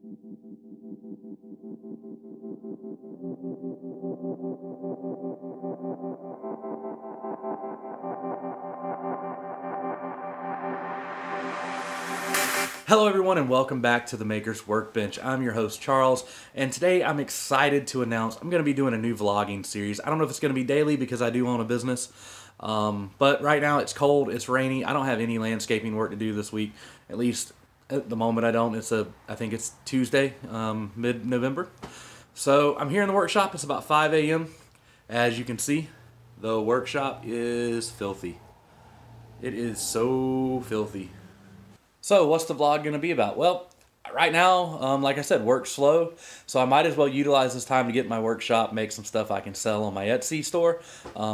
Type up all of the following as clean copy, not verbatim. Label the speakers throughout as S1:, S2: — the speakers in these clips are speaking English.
S1: Hello everyone and welcome back to the Maker's Workbench. I'm your host Charles, and today I'm excited to announce I'm going to be doing a new vlogging series. I don't know if it's going to be daily because I do own a business, but right now it's cold, it's rainy. I don't have any landscaping work to do this week, at least at the moment I don't. I think it's Tuesday, mid-November. So I'm here in the workshop. It's about 5 a.m. As you can see, the workshop is filthy. It is so filthy. So what's the vlog going to be about? Well, right now, like I said, work's slow, so I might as well utilize this time to get in my workshop, make some stuff I can sell on my Etsy store,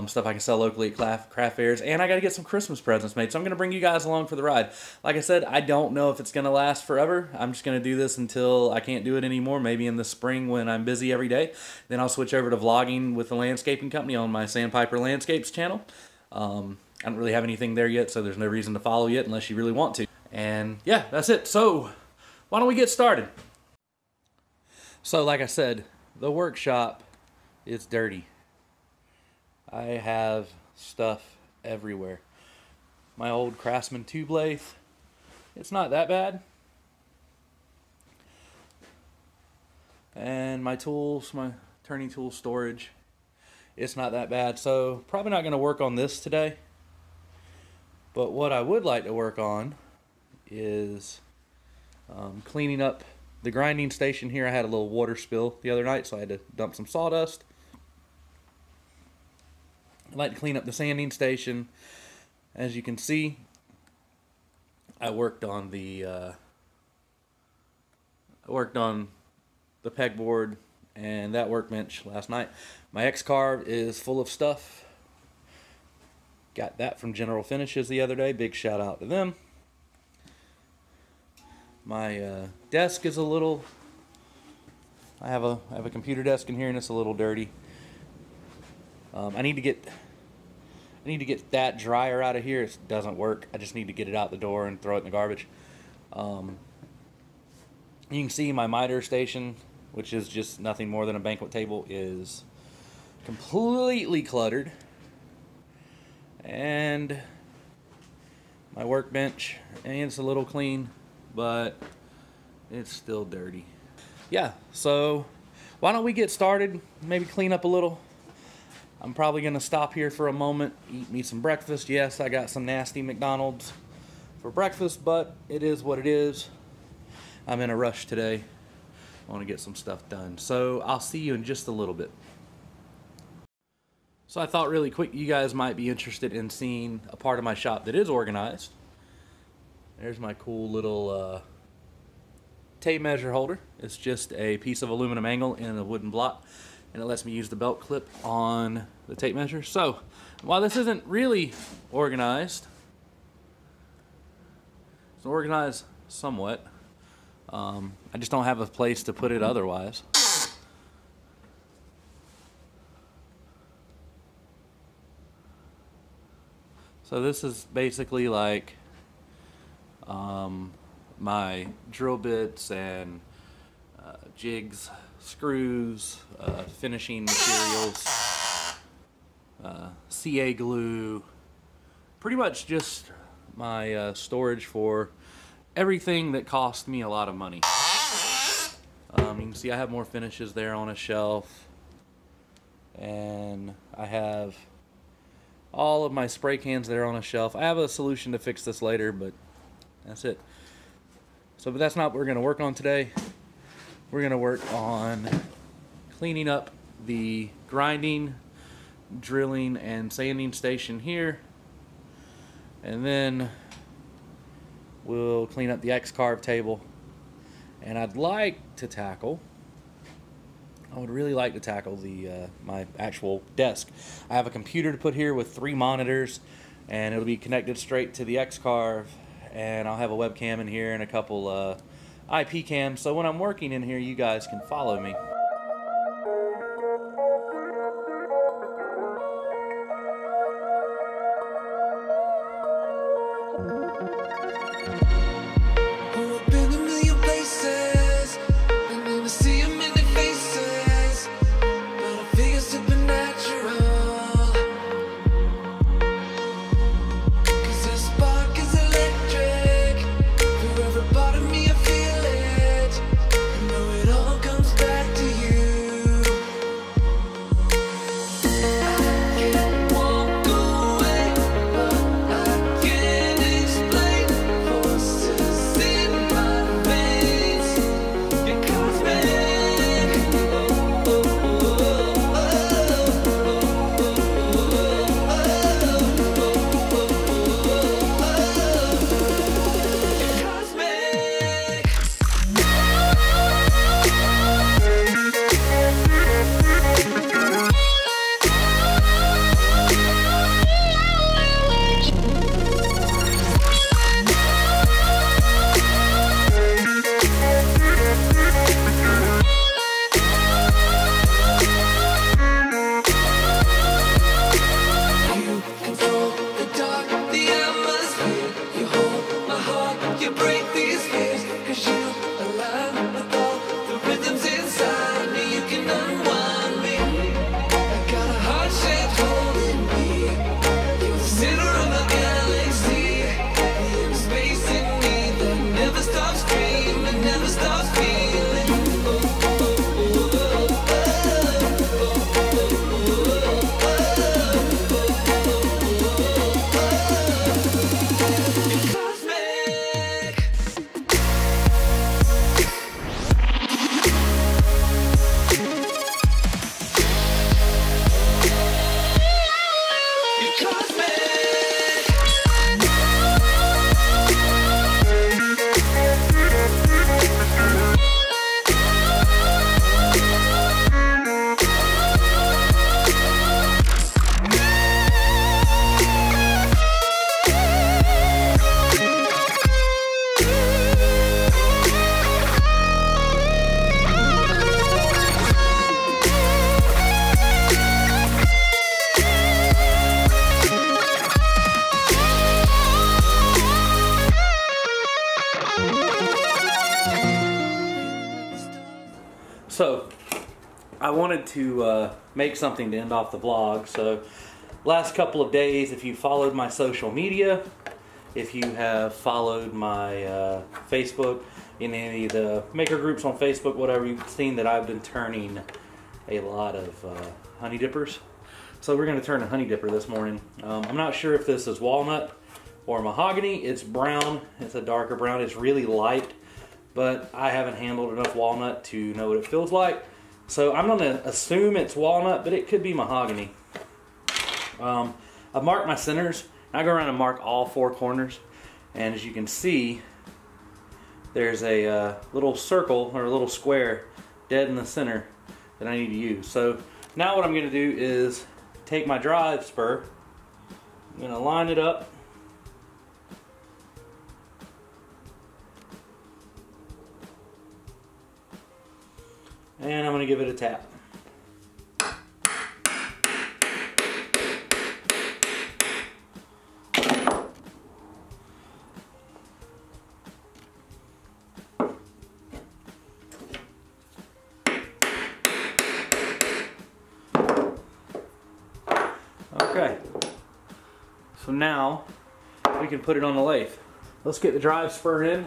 S1: stuff I can sell locally at craft fairs, and I got to get some Christmas presents made, so I'm going to bring you guys along for the ride. Like I said, I don't know if it's going to last forever. I'm just going to do this until I can't do it anymore, maybe in the spring when I'm busy every day. Then I'll switch over to vlogging with the landscaping company on my Sandpiper Landscapes channel. I don't really have anything there yet, so there's no reason to follow yet unless you really want to. And yeah, that's it. So why don't we get started? So like I said, the workshop is dirty. I have stuff everywhere. My old Craftsman tube lathe, it's not that bad. And my tools, my turning tool storage, it's not that bad. So probably not going to work on this today. But what I would like to work on is cleaning up the grinding station here. I had a little water spill the other night, so I had to dump some sawdust. I'd like to clean up the sanding station. As you can see, I worked on the pegboard and that workbench last night. My X-Carve is full of stuff. Got that from General Finishes the other day. Big shout out to them. My desk is a little, I have a computer desk in here and it's a little dirty. I need to get that dryer out of here. It doesn't work. I just need to get it out the door and throw it in the garbage. You can see my miter station, which is just nothing more than a banquet table, is completely cluttered. And my workbench, and it's a little clean, but it's still dirty. Yeah, so why don't we get started, maybe clean up a little. I'm probably going to stop here for a moment, eat me some breakfast. Yes, I got some nasty McDonald's for breakfast, but it is what it is. I'm in a rush today. I want to get some stuff done. So I'll see you in just a little bit. So I thought really quick you guys might be interested in seeing a part of my shop that is organized. There's my cool little tape measure holder. It's just a piece of aluminum angle in a wooden block, and it lets me use the belt clip on the tape measure. So while this isn't really organized, it's organized somewhat. I just don't have a place to put it otherwise. So this is basically like my drill bits and jigs, screws, finishing materials, CA glue, pretty much just my storage for everything that cost me a lot of money. You can see I have more finishes there on a shelf, and I have all of my spray cans there on a shelf. I have a solution to fix this later, but that's it. So, but that's not what we're going to work on today. We're going to work on cleaning up the grinding, drilling, and sanding station here. And then we'll clean up the X-Carve table. And I would really like to tackle the my actual desk. I have a computer to put here with 3 monitors, and it'll be connected straight to the X-Carve, and I'll have a webcam in here and a couple IP cams, so when I'm working in here you guys can follow me. So, I wanted to make something to end off the vlog. So, last couple of days, if you followed my social media, if you have followed my Facebook, in any of the maker groups on Facebook, whatever, you've seen that I've been turning a lot of honey dippers. So we're going to turn a honey dipper this morning. I'm not sure if this is walnut or mahogany. It's brown. It's a darker brown. It's really light, but I haven't handled enough walnut to know what it feels like. So I'm going to assume it's walnut, but it could be mahogany. I've marked my centers. I go around and mark all 4 corners, and as you can see, there's a little circle or a little square dead in the center that I need to use. So now what I'm going to do is take my drive spur, I'm going to line it up, and I'm going to give it a tap. Okay, so now we can put it on the lathe. Let's get the drive spur in.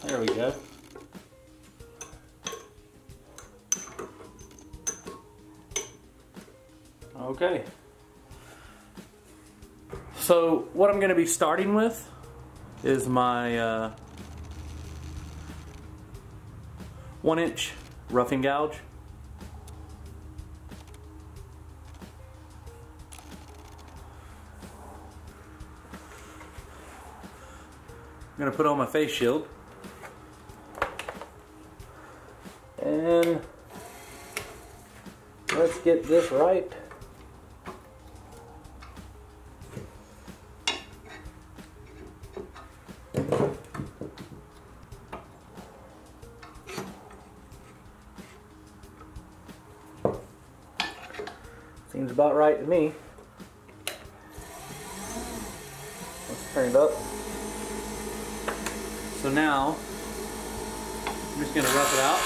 S1: There we go. Okay. So what I'm going to be starting with is my 1-inch roughing gouge. I'm going to put on my face shield. And let's get this right. Seems about right to me. Let's turn it up. So now I'm just going to rough it out.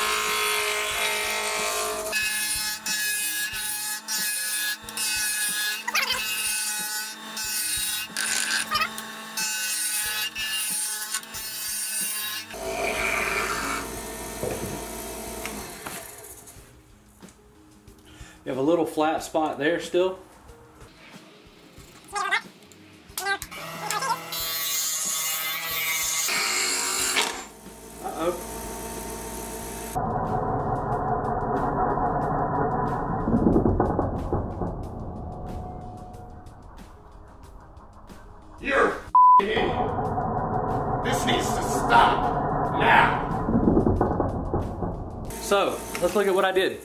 S1: You have a little flat spot there still. Uh-oh.
S2: You're a idiot. This needs to stop now.
S1: So, let's look at what I did.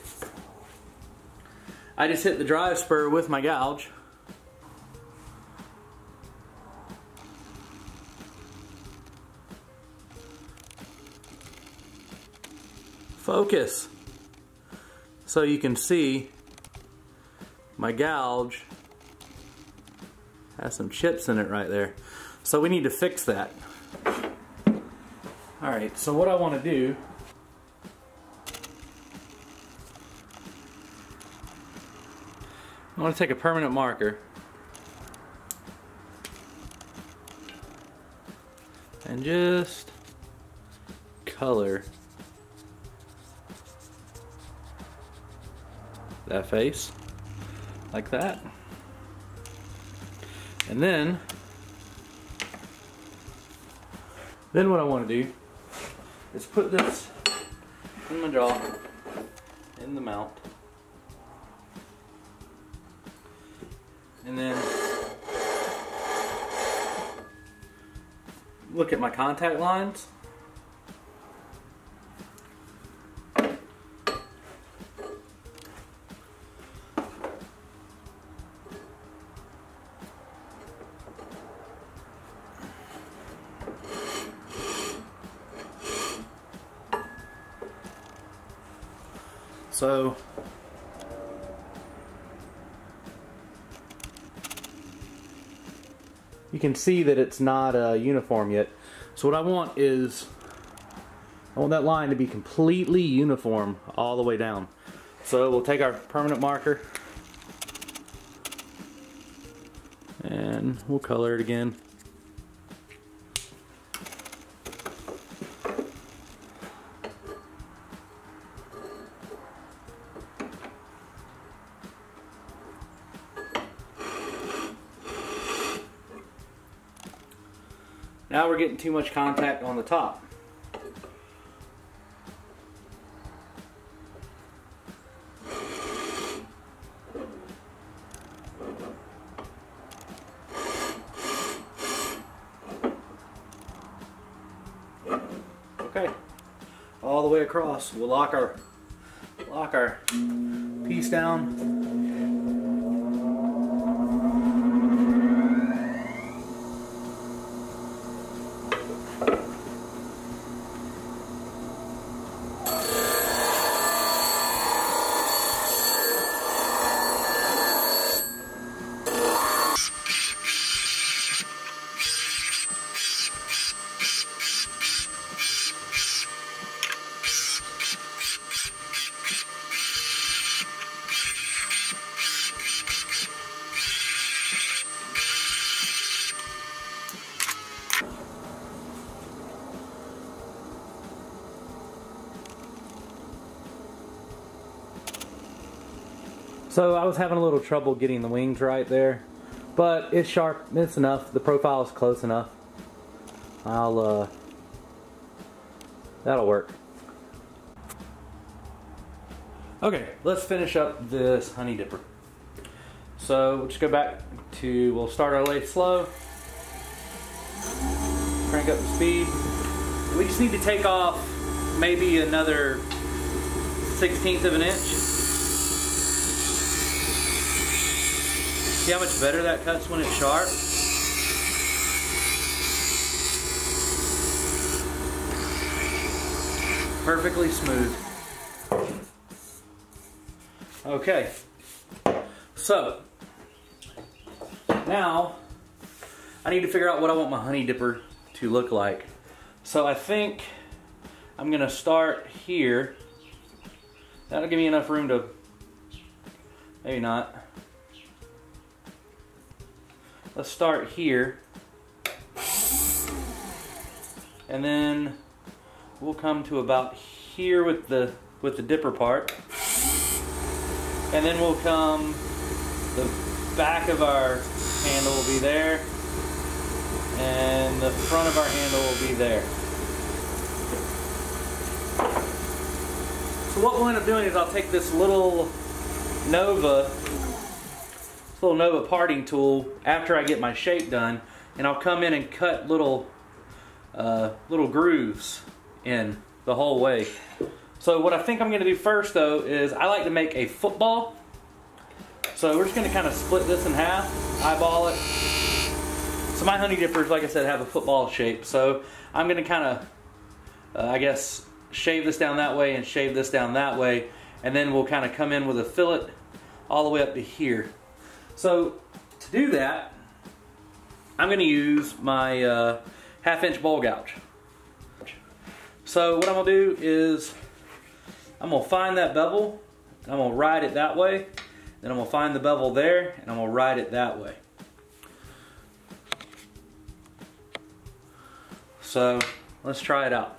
S1: I just hit the drive spur with my gouge. Focus. So you can see my gouge has some chips in it right there. So we need to fix that. Alright, so what I want to do, I want to take a permanent marker and just color that face like that. And then what I want to do is put this in my jaw, in the mount. And then look at my contact lines. So you can see that it's not uniform yet. So what I want is, I want that line to be completely uniform all the way down. So we'll take our permanent marker and we'll color it again. Now we're getting too much contact on the top. Okay, all the way across. We'll lock our piece down. So I was having a little trouble getting the wings right there, but it's sharp, it's enough, the profile is close enough. That'll work. Okay, let's finish up this honey dipper. So we'll just go back to, we'll start our lathe slow, crank up the speed. We just need to take off maybe another 1/16 of an inch. See how much better that cuts when it's sharp? Perfectly smooth. Okay, so now I need to figure out what I want my honey dipper to look like. So I think I'm gonna start here. That'll give me enough room to, maybe not. Let's start here, and then we'll come to about here with the dipper part, and then we'll come, the back of our handle will be there, and the front of our handle will be there. So what we'll end up doing is I'll take this little Nova parting tool after I get my shape done, and I'll come in and cut little grooves in the whole way. So what I think I'm going to do first though is I like to make a football. So we're just going to kind of split this in half, eyeball it. So my honey dippers, like I said, have a football shape. So I'm going to kind of, I guess, shave this down that way and shave this down that way, and then we'll kind of come in with a fillet all the way up to here. So to do that, I'm going to use my 1/2 inch bowl gouge. So what I'm going to do is I'm going to find that bevel, and I'm going to ride it that way. Then I'm going to find the bevel there, and I'm going to ride it that way. So let's try it out.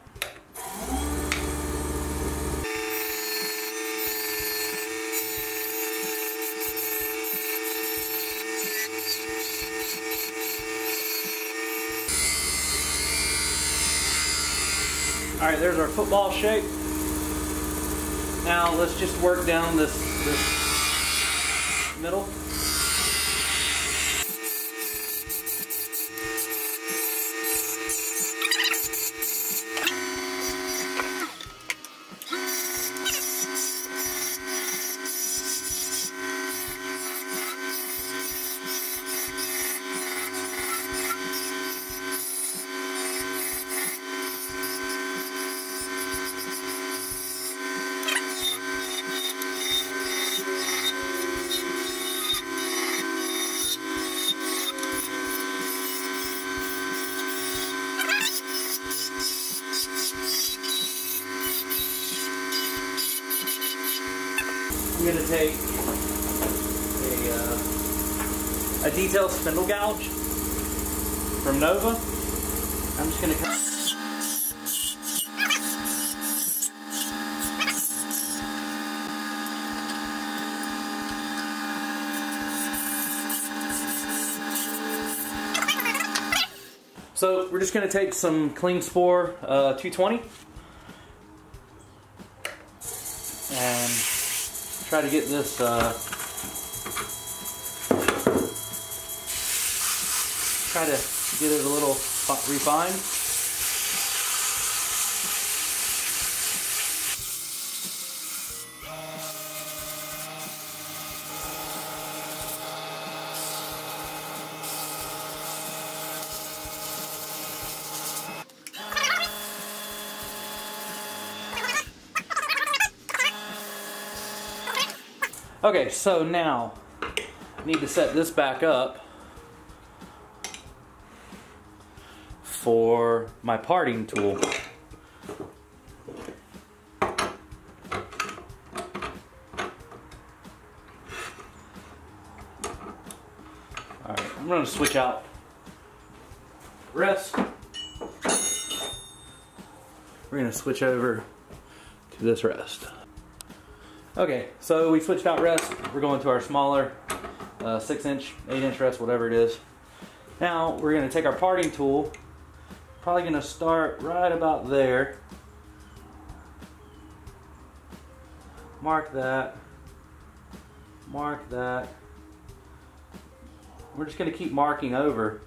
S1: Alright, there's our football shape. Now let's just work down this middle. I'm going to take a detail spindle gouge from Nova. I'm just going to cut. So we're just going to take some clean spore 220 and try to get this try to get it a little refined. Okay, so now I need to set this back up for my parting tool. Alright, I'm going to switch out rest. We're going to switch over to this rest. Okay, so we switched out rest. We're going to our smaller 6-inch, 8-inch rest, whatever it is. Now we're going to take our parting tool. Probably going to start right about there. Mark that. Mark that. We're just going to keep marking over.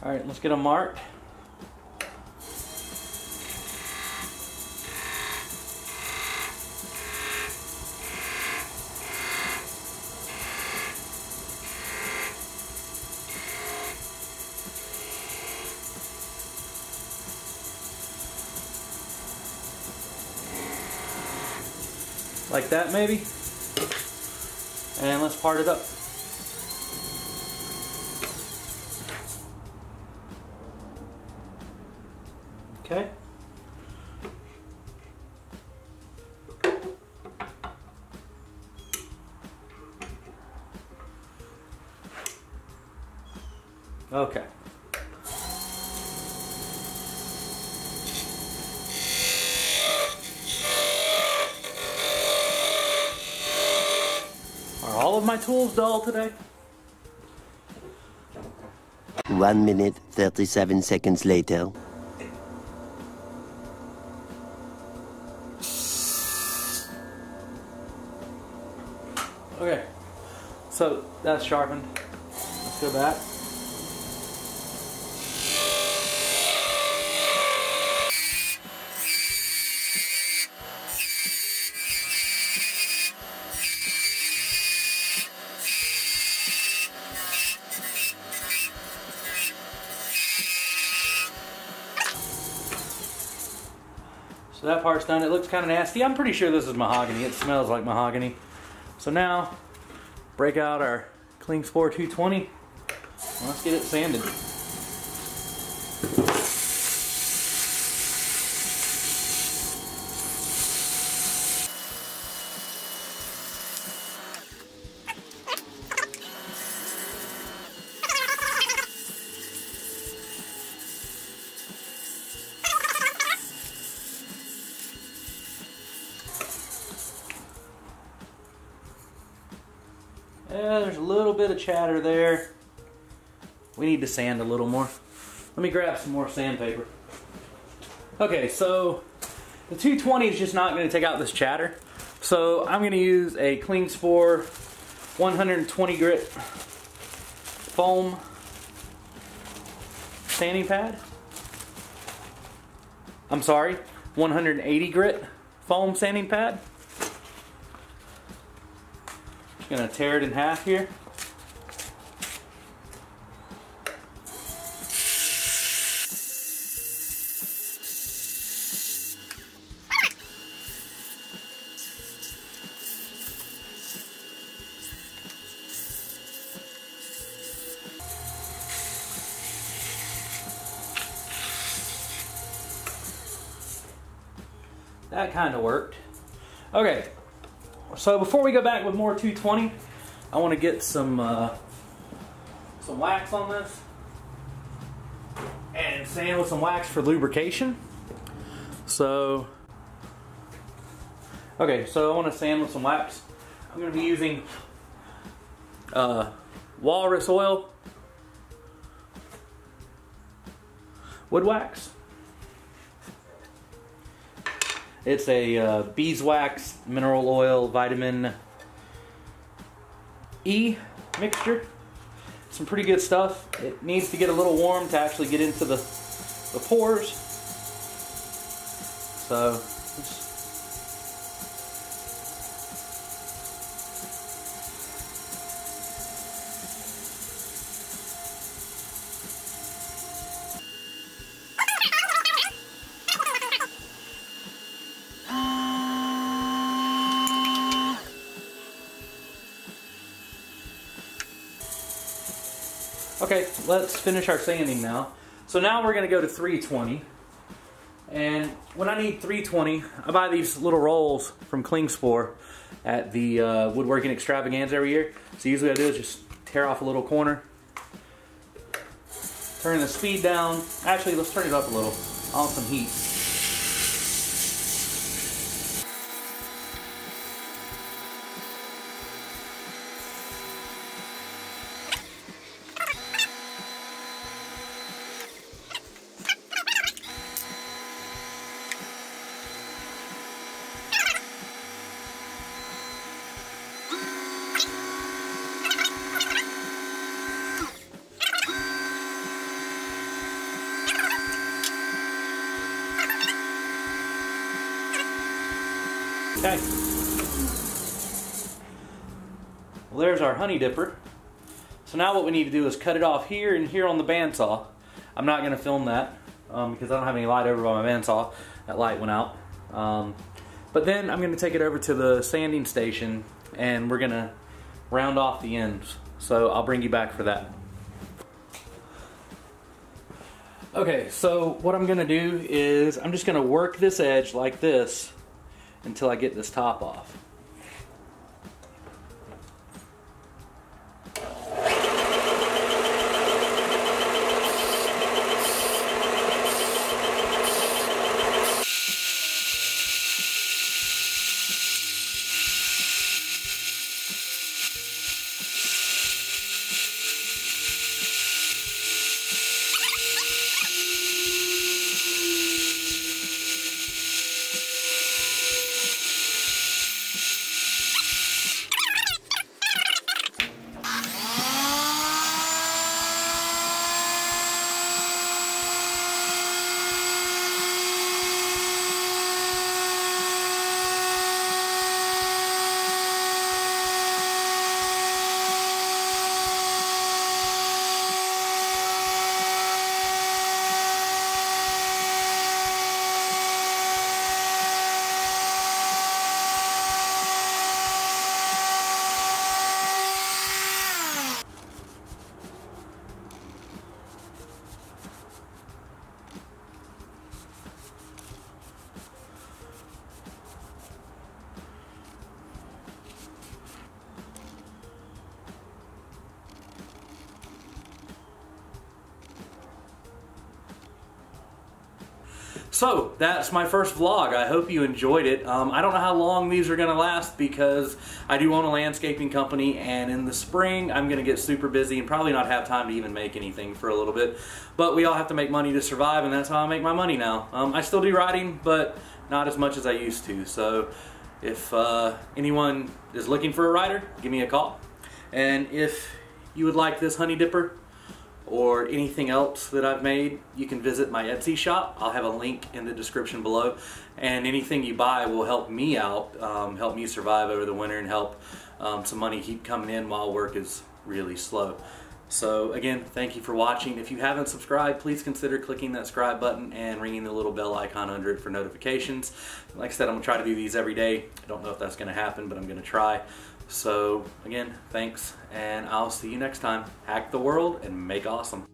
S1: All right, let's get them marked. Like that maybe. And let's part it up. Okay. Okay. Are all of my tools dull today?
S3: 1 minute, 37 seconds later.
S1: Okay, so that's sharpened. Let's go back. So that part's done. It looks kind of nasty. I'm pretty sure this is mahogany. It smells like mahogany. So now, break out our clean spore 220. Let's get it sanded. Yeah, there's a little bit of chatter there. We need to sand a little more. Let me grab some more sandpaper. Okay, so the 220 is just not going to take out this chatter. So I'm going to use a clean spore 120 grit foam sanding pad. I'm sorry, 180 grit foam sanding pad. Gonna tear it in half here. that kind of worked. Okay, so before we go back with more 220, I want to get some wax on this and sand with some wax for lubrication. So, okay, so I want to sand with some wax. I'm going to be using walrus oil, wood wax. It's a beeswax, mineral oil, vitamin E mixture. Some pretty good stuff. It needs to get a little warm to actually get into the pores. So, okay, let's finish our sanding now. So now we're going to go to 320. And when I need 320, I buy these little rolls from Klingspor at the Woodworking Extravaganza every year. So usually what I do is just tear off a little corner, turn the speed down. Actually, let's turn it up a little. I want some heat. Okay. Well, there's our honey dipper. So now what we need to do is cut it off here and here on the bandsaw. I'm not going to film that because I don't have any light over by my bandsaw. That light went out. But then I'm going to take it over to the sanding station and we're going to round off the ends. So I'll bring you back for that. Okay, so what I'm going to do is I'm just going to work this edge like this until I get this top off. So that's my first vlog. I hope you enjoyed it. I don't know how long these are gonna last because I do own a landscaping company, and in the spring I'm gonna get super busy and probably not have time to even make anything for a little bit. But we all have to make money to survive, and that's how I make my money now. I still do writing, but not as much as I used to. So if anyone is looking for a writer, give me a call. And if you would like this honey dipper or anything else that I've made, you can visit my Etsy shop. I'll have a link in the description below. And anything you buy will help me out, help me survive over the winter, and help some money keep coming in while work is really slow. So again, thank you for watching. If you haven't subscribed, please consider clicking that subscribe button and ringing the little bell icon under it for notifications. Like I said, I'm gonna try to do these every day. I don't know if that's gonna happen, but I'm gonna try. So again, thanks, and I'll see you next time. Hack the world and make awesome.